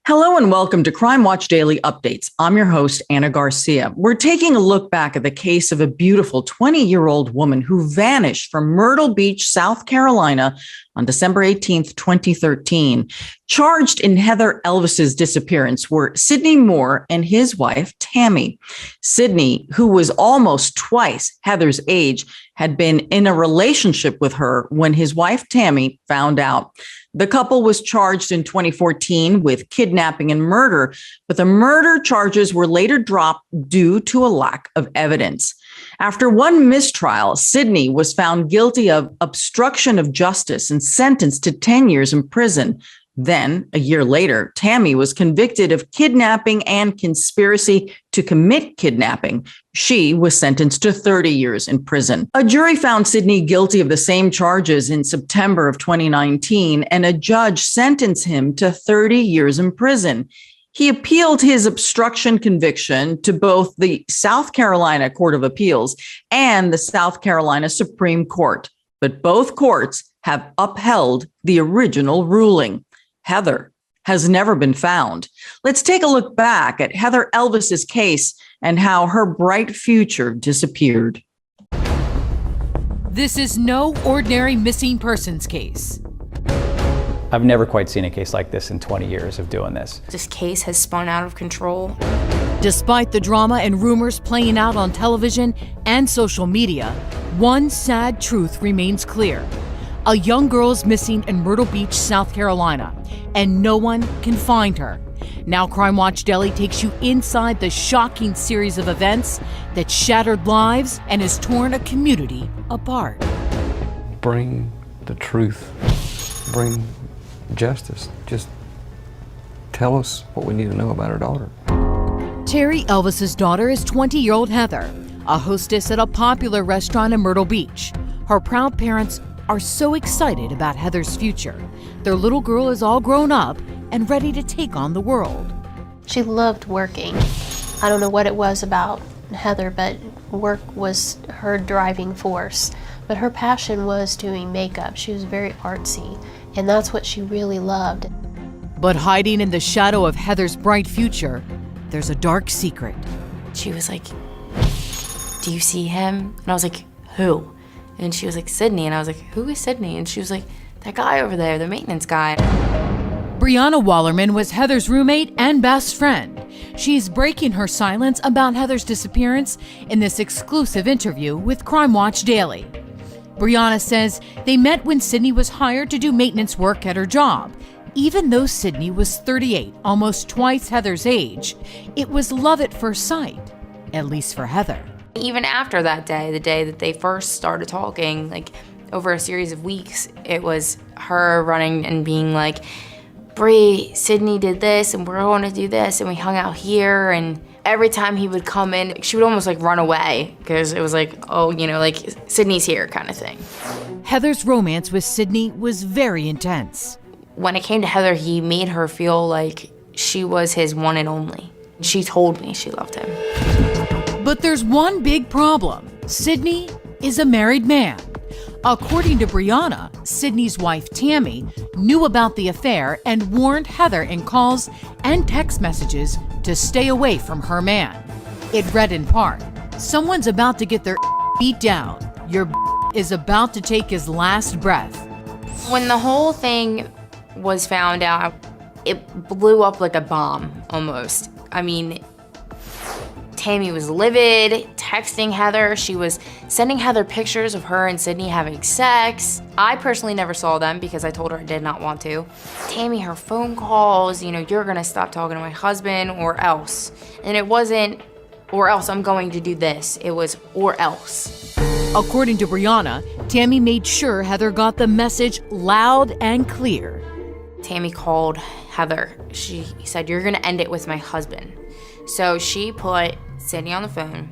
Hello and welcome to Crime Watch Daily Updates. I'm your host, Anna Garcia. We're taking a look back at the case of a beautiful 20-year-old woman who vanished from Myrtle Beach, South Carolina on December 18th, 2013. Charged in Heather Elvis's disappearance were Syney Moorer and his wife, Tammy. Syney, who was almost twice Heather's age, had been in a relationship with her when his wife, Tammy, found out. The couple was charged in 2014 with kidnapping and murder, but the murder charges were later dropped due to a lack of evidence. After one mistrial, Syney was found guilty of obstruction of justice and sentenced to 10 years in prison. Then, a year later, Tammy was convicted of kidnapping and conspiracy to commit kidnapping. She was sentenced to 30 years in prison. A jury found Syney guilty of the same charges in September of 2019, and a judge sentenced him to 30 years in prison. He appealed his obstruction conviction to both the South Carolina Court of Appeals and the South Carolina Supreme Court, but both courts have upheld the original ruling. Heather has never been found. Let's take a look back at Heather Elvis's case and how her bright future disappeared. This is no ordinary missing persons case. I've never quite seen a case like this in 20 years of doing this. This case has spun out of control. Despite the drama and rumors playing out on television and social media, one sad truth remains clear. A young girl is missing in Myrtle Beach, South Carolina, and no one can find her. Now Crime Watch Daily takes you inside the shocking series of events that shattered lives and has torn a community apart. Bring the truth. Bring justice. Just tell us what we need to know about our daughter. Terry Elvis's daughter is 20-year-old Heather, a hostess at a popular restaurant in Myrtle Beach. Her proud parents are so excited about Heather's future. Their little girl is all grown up and ready to take on the world. She loved working. I don't know what it was about Heather, but work was her driving force. But her passion was doing makeup. She was very artsy, and that's what she really loved. But hiding in the shadow of Heather's bright future, there's a dark secret. She was like, "Do you see him?" And I was like, "Who?" And she was like, "Syney." And I was like, "Who is Syney?" And she was like, "That guy over there, the maintenance guy." Brianna Wallerman was Heather's roommate and best friend. She's breaking her silence about Heather's disappearance in this exclusive interview with Crime Watch Daily. Brianna says they met when Syney was hired to do maintenance work at her job. Even though Syney was 38, almost twice Heather's age, it was love at first sight, at least for Heather. Even after that day, the day that they first started talking, like over a series of weeks, it was her running and being like, "Bree, Syney did this and we're going to do this and we hung out here." And every time he would come in, she would almost like run away because it was like, oh, you know, like Syney's here kind of thing. Heather's romance with Syney was very intense. When it came to Heather, he made her feel like she was his one and only. She told me she loved him. But there's one big problem. Syney is a married man. According to Brianna, Syney's wife Tammy knew about the affair and warned Heather in calls and text messages to stay away from her man. It read in part, "Someone's about to get their beat down. Your is about to take his last breath." When the whole thing was found out, it blew up like a bomb almost. I mean, Tammy was livid, texting Heather. She was sending Heather pictures of her and Syney having sex. I personally never saw them because I told her I did not want to. Tammy, her phone calls, you know, "You're gonna stop talking to my husband or else." And it wasn't, "or else I'm going to do this." It was, "or else." According to Brianna, Tammy made sure Heather got the message loud and clear. Tammy called Heather. She said, "You're gonna end it with my husband." So she put Syney on the phone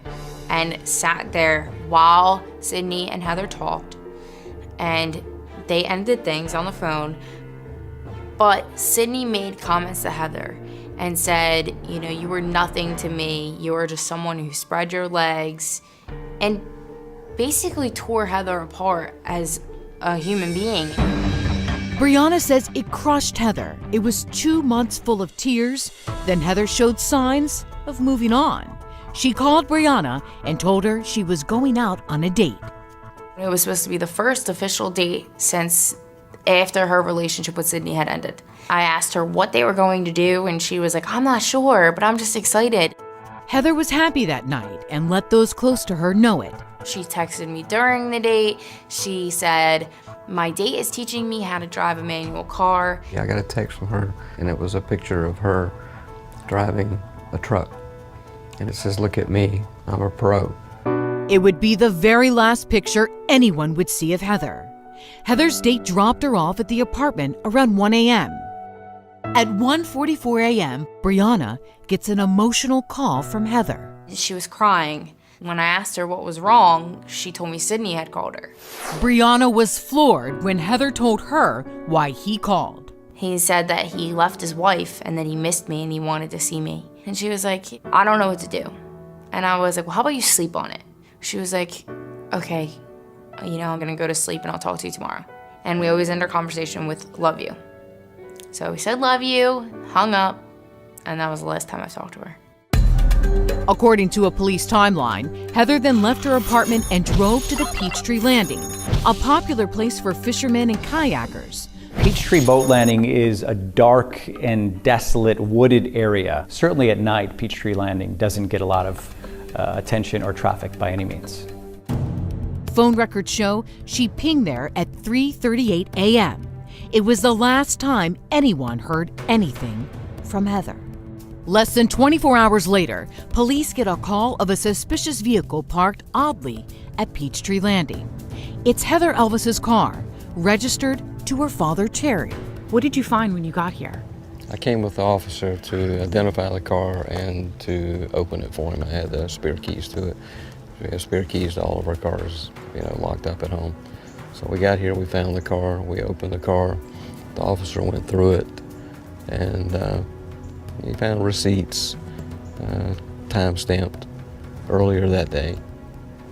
and sat there while Syney and Heather talked, and they ended things on the phone. But Syney made comments to Heather and said, "You know, you were nothing to me. You were just someone who spread your legs," and basically tore Heather apart as a human being. Brianna says it crushed Heather. It was 2 months full of tears. Then Heather showed signs of moving on. She called Brianna and told her she was going out on a date. It was supposed to be the first official date since after her relationship with Syney had ended. I asked her what they were going to do, and she was like, I'm not sure, but I'm just excited. Heather was happy that night and let those close to her know it. She texted me during the date. She said, my date is teaching me how to drive a manual car. Yeah, I got a text from her, and it was a picture of her driving a truck. And it says, look at me, I'm a pro. It would be the very last picture anyone would see of Heather. Heather's date dropped her off at the apartment around 1 a.m. At 1:44 a.m., Brianna gets an emotional call from Heather. She was crying. When I asked her what was wrong, she told me Syney had called her. Brianna was floored when Heather told her why he called. He said that he left his wife and that he missed me and he wanted to see me. And she was like, I don't know what to do. And I was like, well, how about you sleep on it? She was like, okay, I'm gonna go to sleep and I'll talk to you tomorrow. And we always end our conversation with, love you. So we said, love you, hung up, and that was the last time I talked to her. According to a police timeline, Heather then left her apartment and drove to the Peachtree Landing, a popular place for fishermen and kayakers. Peachtree Boat Landing is a dark and desolate wooded area. Certainly at night, Peachtree Landing doesn't get a lot of attention or traffic by any means. Phone records show she pinged there at 3:38 a.m. It was the last time anyone heard anything from Heather. Less than 24 hours later, police get a call of a suspicious vehicle parked oddly at Peachtree Landing. It's Heather Elvis's car, registered to her father, Terry. What did you find when you got here? I came with the officer to identify the car and to open it for him. I had the spare keys to it. We have spare keys to all of our cars, locked up at home. So we got here, we found the car, we opened the car. The officer went through it, and he found receipts, time-stamped earlier that day,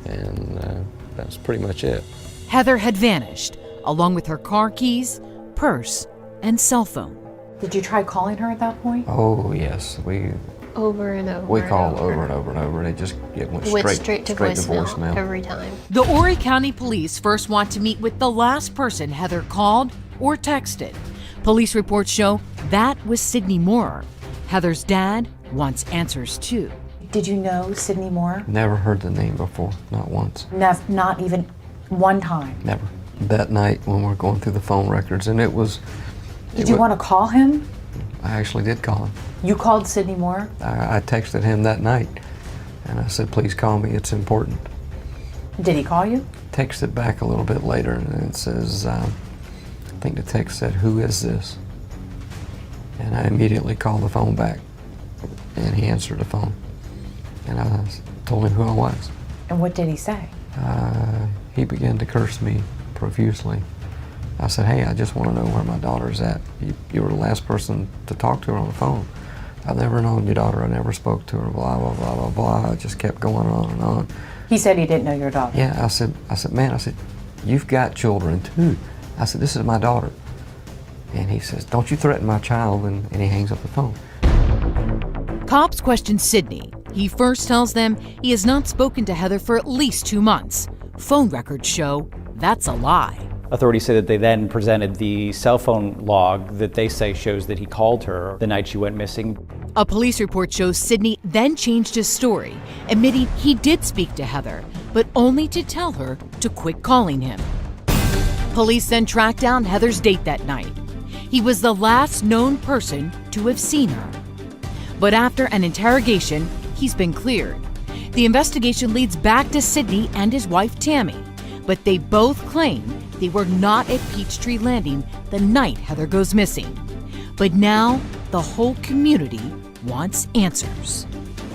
and that's pretty much it. Heather had vanished, along with her car keys, purse, and cell phone. Did you try calling her at that point? Oh yes, we Over and over. called over and over and over, and it went straight to voicemail every time. The Horry County Police first want to meet with the last person Heather called or texted. Police reports show that was Syney Moorer. Heather's dad wants answers too. Did you know Syney Moorer? Never heard the name before, not once. Not even one time? Never. That night when we were going through the phone records, and it was... Did you want to call him? I actually did call him. You called Syney Moorer? I texted him that night, and I said, please call me, it's important. Did he call you? Texted back a little bit later, and it says, I think the text said, who is this? And I immediately called the phone back, and he answered the phone. And I told him who I was. And what did he say? He began to curse me profusely. I said, hey, I just want to know where my daughter's at. You were the last person to talk to her on the phone. I've never known your daughter, I never spoke to her, blah, blah, blah, blah, blah. I just kept going on and on. He said he didn't know your daughter? Yeah, I said, man, you've got children too. I said, this is my daughter. And he says, don't you threaten my child, and he hangs up the phone. Cops question Syney. He first tells them he has not spoken to Heather for at least 2 months. Phone records show that's a lie. Authorities say that they then presented the cell phone log that they say shows that he called her the night she went missing. A police report shows Syney then changed his story, admitting he did speak to Heather, but only to tell her to quit calling him. Police then tracked down Heather's date that night. He was the last known person to have seen her. But after an interrogation, he's been cleared. The investigation leads back to Syney and his wife Tammy, but they both claim they were not at Peachtree Landing the night Heather goes missing. But now the whole community wants answers.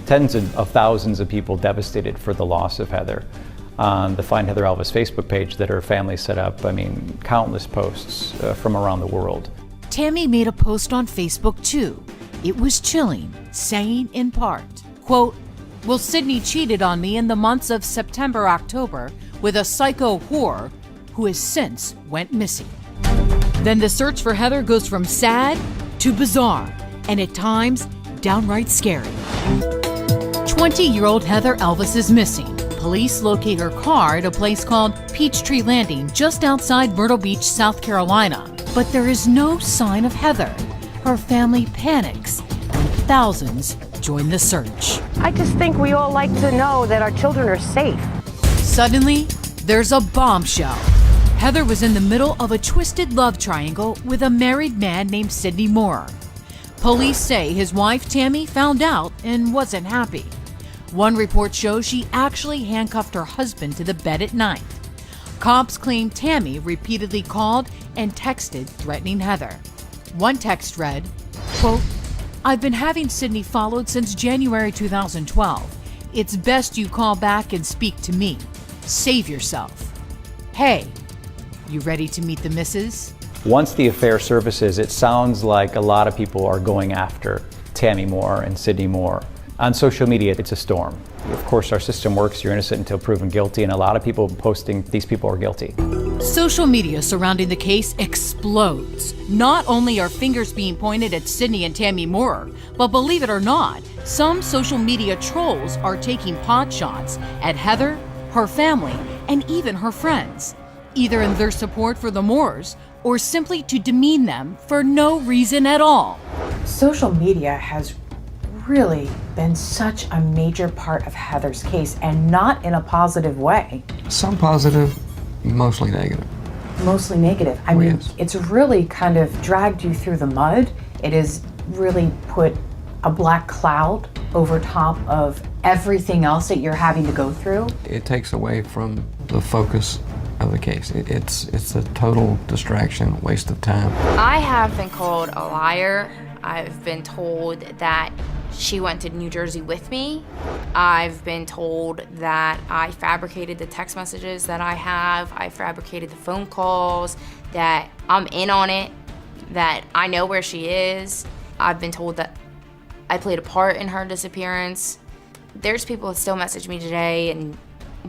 Tens of thousands of people devastated for the loss of Heather. On the Find Heather Elvis Facebook page that her family set up, countless posts from around the world. Tammy made a post on Facebook too. It was chilling, saying in part, quote, well, Syney cheated on me in the months of September, October with a psycho whore who has since went missing. Then the search for Heather goes from sad to bizarre, and at times, downright scary. 20-year-old Heather Elvis is missing. Police locate her car at a place called Peachtree Landing just outside Myrtle Beach, South Carolina. But there is no sign of Heather. Her family panics, and thousands join the search. I just think we all like to know that our children are safe. Suddenly, there's a bombshell. Heather was in the middle of a twisted love triangle with a married man named Syney Moorer. Police say his wife Tammy found out and wasn't happy. One report shows she actually handcuffed her husband to the bed at night. Cops claim Tammy repeatedly called and texted threatening Heather. One text read, quote, "I've been having Syney followed since January 2012. It's best you call back and speak to me. Save yourself. Hey, you ready to meet the missus?" Once the affair surfaces, it sounds like a lot of people are going after Tammy Moorer and Syney Moorer. On social media, it's a storm. Of course, our system works, you're innocent until proven guilty, and a lot of people posting these people are guilty. Social media surrounding the case explodes. Not only are fingers being pointed at Syney and Tammy Moorer, but believe it or not, some social media trolls are taking pot shots at Heather, her family, and even her friends, either in their support for the Moorers or simply to demean them for no reason at all. Social media has really been such a major part of Heather's case, and not in a positive way. Some positive, mostly negative. Mostly negative. I mean, Yes. it's really kind of dragged you through the mud. It has really put a black cloud over top of everything else that you're having to go through. It takes away from the focus of the case. It's a total distraction, waste of time. I have been called a liar. I've been told that she went to New Jersey with me. I've been told that I fabricated the text messages that I have. I fabricated the phone calls, that I'm in on it, that I know where she is. I've been told that I played a part in her disappearance. There's people that still message me today and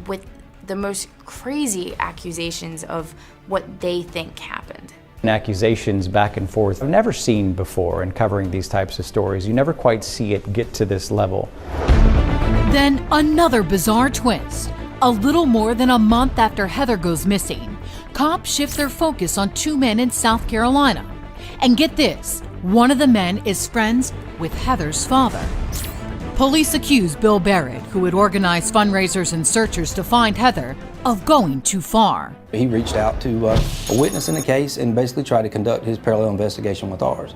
with the most crazy accusations of what they think happened. And accusations back and forth I've never seen before in covering these types of stories. You never quite see it get to this level. Then another bizarre twist. A little more than a month after Heather goes missing, cops shift their focus on two men in South Carolina. And get this, one of the men is friends with Heather's father. Police accuse Bill Barrett, who had organized fundraisers and searchers to find Heather, of going too far. He reached out to a witness in the case and basically tried to conduct his parallel investigation with ours.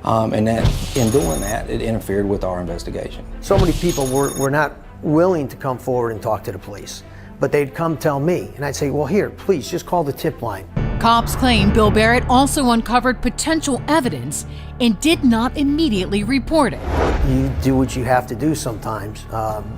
And that, in doing that, it interfered with our investigation. So many people were not willing to come forward and talk to the police, but they'd come tell me, and I'd say, well, here, please, just call the tip line. Cops claim Bill Barrett also uncovered potential evidence and did not immediately report it. You do what you have to do sometimes.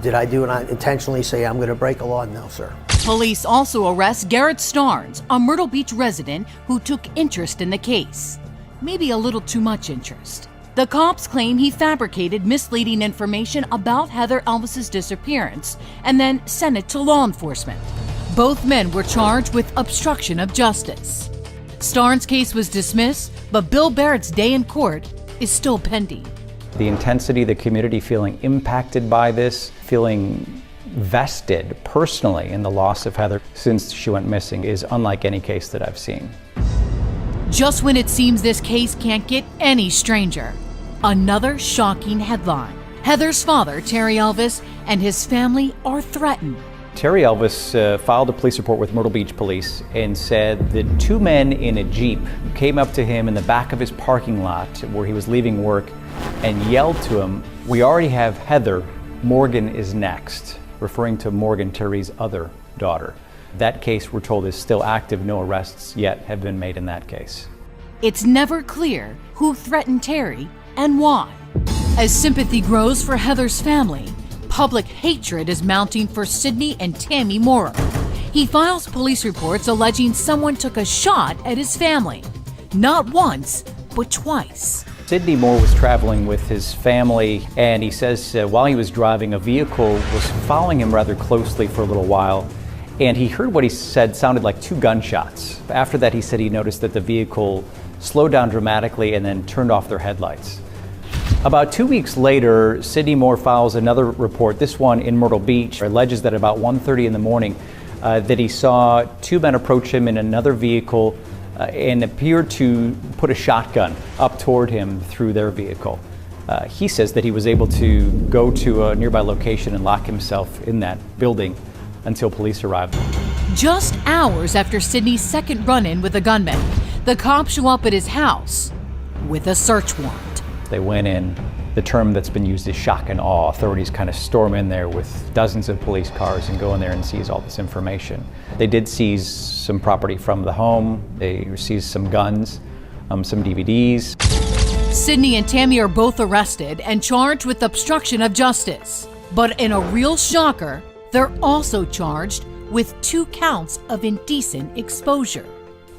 Did I do it intentionally, say I'm going to break a law? No, sir. Police also arrest Garrett Starnes, a Myrtle Beach resident who took interest in the case. Maybe a little too much interest. The cops claim he fabricated misleading information about Heather Elvis's disappearance and then sent it to law enforcement. Both men were charged with obstruction of justice. Starnes' case was dismissed, but Bill Barrett's day in court is still pending. The intensity, the community feeling impacted by this, feeling vested personally in the loss of Heather since she went missing is unlike any case that I've seen. Just when it seems this case can't get any stranger, another shocking headline. Heather's father, Terry Elvis, and his family are threatened. Terry Elvis filed a police report with Myrtle Beach Police and said that two men in a Jeep came up to him in the back of his parking lot where he was leaving work and yelled to him, "We already have Heather, Morgan is next," referring to Morgan, Terry's other daughter. That case, we're told, is still active. No arrests yet have been made in that case. It's never clear who threatened Terry and why. As sympathy grows for Heather's family, public hatred is mounting for Syney and Tammy Moorer. He files police reports alleging someone took a shot at his family. Not once, but twice. Syney Moorer was traveling with his family, and he says while he was driving, a vehicle was following him rather closely for a little while, and he heard what he said sounded like 2 gunshots. After that, he said he noticed that the vehicle slowed down dramatically and then turned off their headlights. About 2 weeks later, Syney Moorer files another report, this one in Myrtle Beach, alleges that about 1:30 in the morning that he saw 2 men approach him in another vehicle and appeared to put a shotgun up toward him through their vehicle. He says that he was able to go to a nearby location and lock himself in that building until police arrived. Just hours after Syney's second run-in with a gunman, the cops show up at his house with a search warrant. They went in. The term that's been used is shock and awe. Authorities kind of storm in there with dozens of police cars and go in there and seize all this information. They did seize some property from the home. They seized some guns, some DVDs. Syney and Tammy are both arrested and charged with obstruction of justice. But in a real shocker, they're also charged with 2 counts of indecent exposure.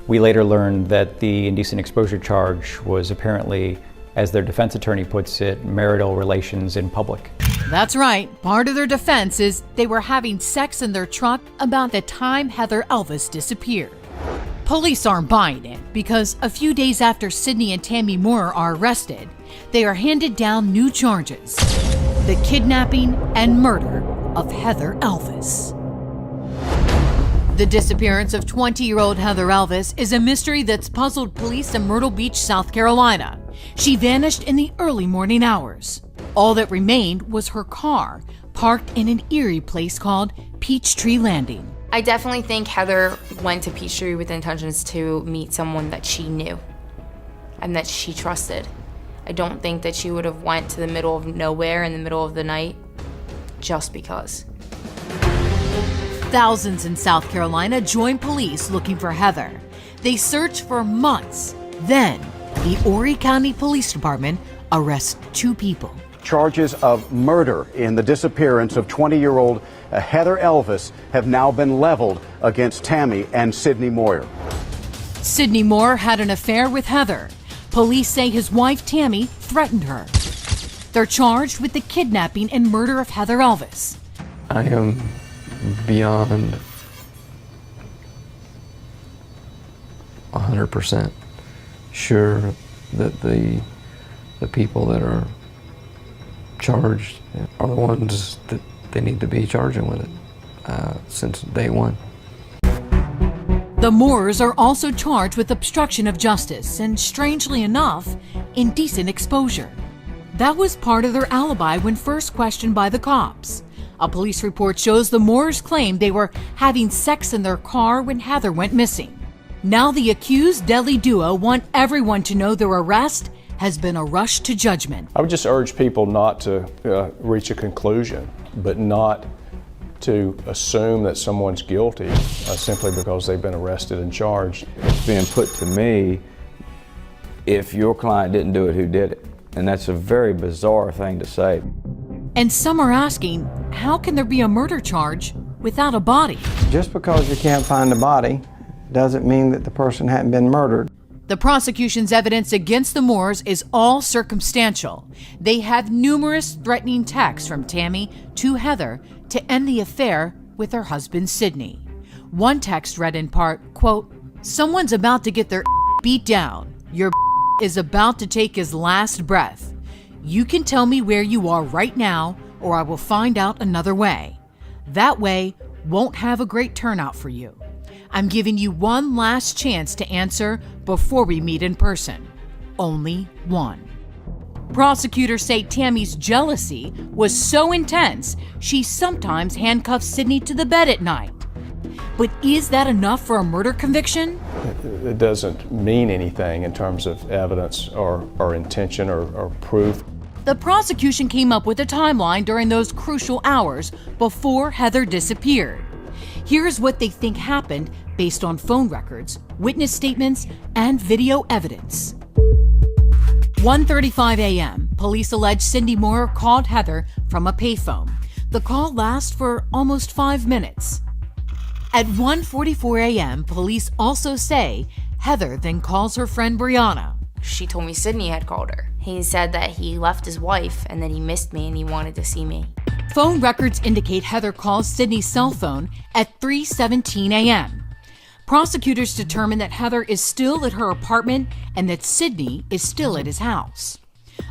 We later learned that the indecent exposure charge was apparently, as their defense attorney puts it, marital relations in public. That's right. Part of their defense is they were having sex in their truck about the time Heather Elvis disappeared. Police aren't buying it because a few days after Syney and Tammy Moorer are arrested, they are handed down new charges: the kidnapping and murder of Heather Elvis. The disappearance of 20-year-old Heather Elvis is a mystery that's puzzled police in Myrtle Beach, South Carolina. She vanished in the early morning hours. All that remained was her car, parked in an eerie place called Peachtree Landing. I definitely think Heather went to Peachtree with intentions to meet someone that she knew and that she trusted. I don't think that she would have went to the middle of nowhere in the middle of the night just because. Thousands in South Carolina joined police looking for Heather. They searched for months. Then, the Horry County Police Department arrests 2 people. Charges of murder in the disappearance of 20-year-old Heather Elvis have now been leveled against Tammy and Syney Moorer. Syney Moorer had an affair with Heather. Police say his wife Tammy threatened her. They're charged with the kidnapping and murder of Heather Elvis. I am beyond 100% sure that the people that are charged are the ones that they need to be charging with it since day one. The Moorers are also charged with obstruction of justice and, strangely enough, indecent exposure. That was part of their alibi when first questioned by the cops. A police report shows the Moorers claimed they were having sex in their car when Heather went missing. Now the accused deadly duo want everyone to know their arrest has been a rush to judgment. I would just urge people not to reach a conclusion, but not to assume that someone's guilty simply because they've been arrested and charged. It's being put to me, if your client didn't do it, who did it? And that's a very bizarre thing to say. And some are asking, how can there be a murder charge without a body? Just because you can't find a body doesn't mean that the person hadn't been murdered. The prosecution's evidence against the Moorers is all circumstantial. They have numerous threatening texts from Tammy to Heather to end the affair with her husband, Syney. One text read in part, quote, "Someone's about to get their beat down. Your is about to take his last breath. You can tell me where you are right now, or I will find out another way. That way won't have a great turnout for you. I'm giving you one last chance to answer before we meet in person. Only one." Prosecutors say Tammy's jealousy was so intense, she sometimes handcuffed Syney to the bed at night. But is that enough for a murder conviction? It doesn't mean anything in terms of evidence or intention or proof. The prosecution came up with a timeline during those crucial hours before Heather disappeared. Here's what they think happened based on phone records, witness statements, and video evidence. 1:35 a.m., police allege Syney Moorer called Heather from a payphone. The call lasts for almost 5 minutes. At 1:44 a.m., police also say Heather then calls her friend Brianna. She told me Syney had called her. He said that he left his wife and that he missed me and he wanted to see me. Phone records indicate Heather calls Syney's cell phone at 3:17 a.m. Prosecutors determined that Heather is still at her apartment and that Syney is still at his house.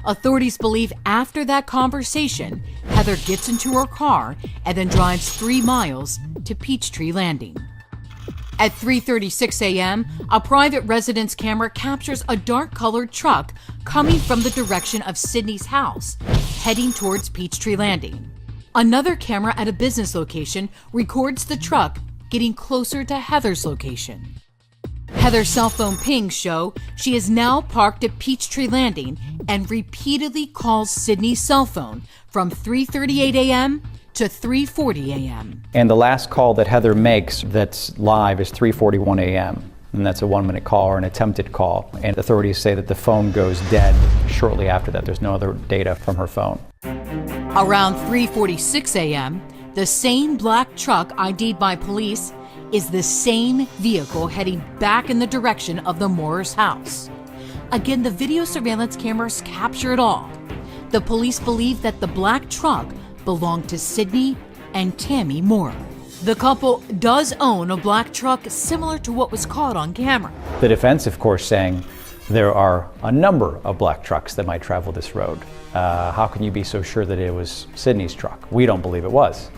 Authorities believe after that conversation, Heather gets into her car and then drives 3 miles to Peachtree Landing. At 3:36 a.m., a private residence camera captures a dark-colored truck coming from the direction of Syney's house, heading towards Peachtree Landing. Another camera at a business location records the truck getting closer to Heather's location. Heather's cell phone pings show she is now parked at Peachtree Landing and repeatedly calls Syney's cell phone from 3:38 a.m. to 3:40 a.m. And the last call that Heather makes that's live is 3:41 a.m. And that's a 1-minute call or an attempted call. And authorities say that the phone goes dead shortly after that. There's no other data from her phone. Around 3:46 a.m., the same black truck ID'd by police is the same vehicle heading back in the direction of the Moorer's house. Again, the video surveillance cameras capture it all. The police believe that the black truck belonged to Syney and Tammy Moorer. The couple does own a black truck similar to what was caught on camera. The defense, of course, saying there are a number of black trucks that might travel this road. How can you be so sure that it was Syney's truck? We don't believe it was.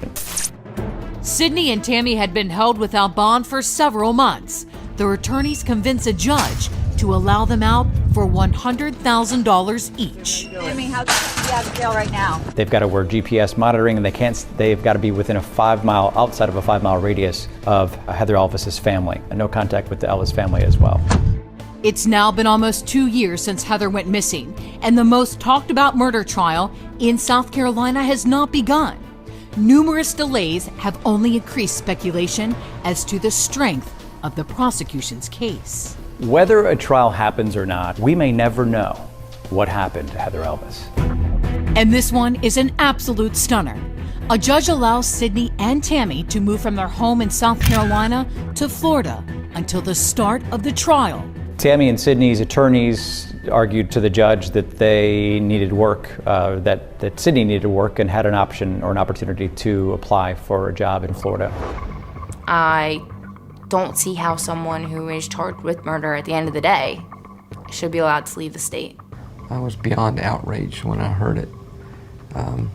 Syney and Tammy had been held without bond for several months. Their attorneys convince a judge to allow them out for $100,000 each. Tammy, how can you be out of jail right now? They've got to wear GPS monitoring, and they've got to be within outside of a 5-mile radius of Heather Elvis's family, and no contact with the Elvis family as well. It's now been almost 2 years since Heather went missing, and the most talked about murder trial in South Carolina has not begun. Numerous delays have only increased speculation as to the strength of the prosecution's case. Whether a trial happens or not, we may never know what happened to Heather Elvis. And this one is an absolute stunner. A judge allows Syney and Tammy to move from their home in South Carolina to Florida until the start of the trial. Tammy and Syney's attorneys argued to the judge that they needed work, that Syney needed work and had an option or an opportunity to apply for a job in Florida. I don't see how someone who is charged with murder at the end of the day should be allowed to leave the state. I was beyond outraged when I heard it. I'm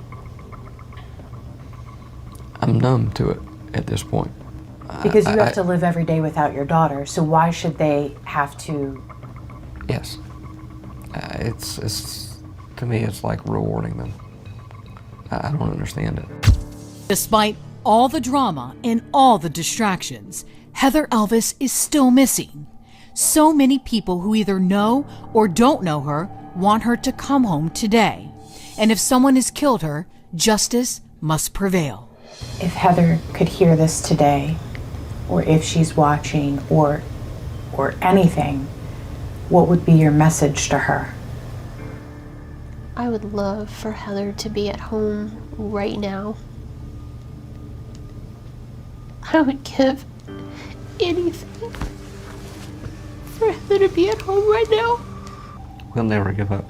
numb to it at this point. Because you have to live every day without your daughter, so why should they have to? Yes. It's to me, it's like rewarding them. I don't understand it. Despite all the drama and all the distractions, Heather Elvis is still missing. So many people who either know or don't know her want her to come home today. And if someone has killed her, justice must prevail. If Heather could hear this today, or if she's watching, or anything, what would be your message to her? I would love for Heather to be at home right now. I would give anything for Heather to be at home right now. We'll never give up.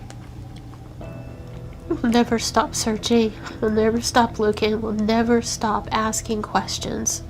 We'll never stop searching. We'll never stop looking. We'll never stop asking questions.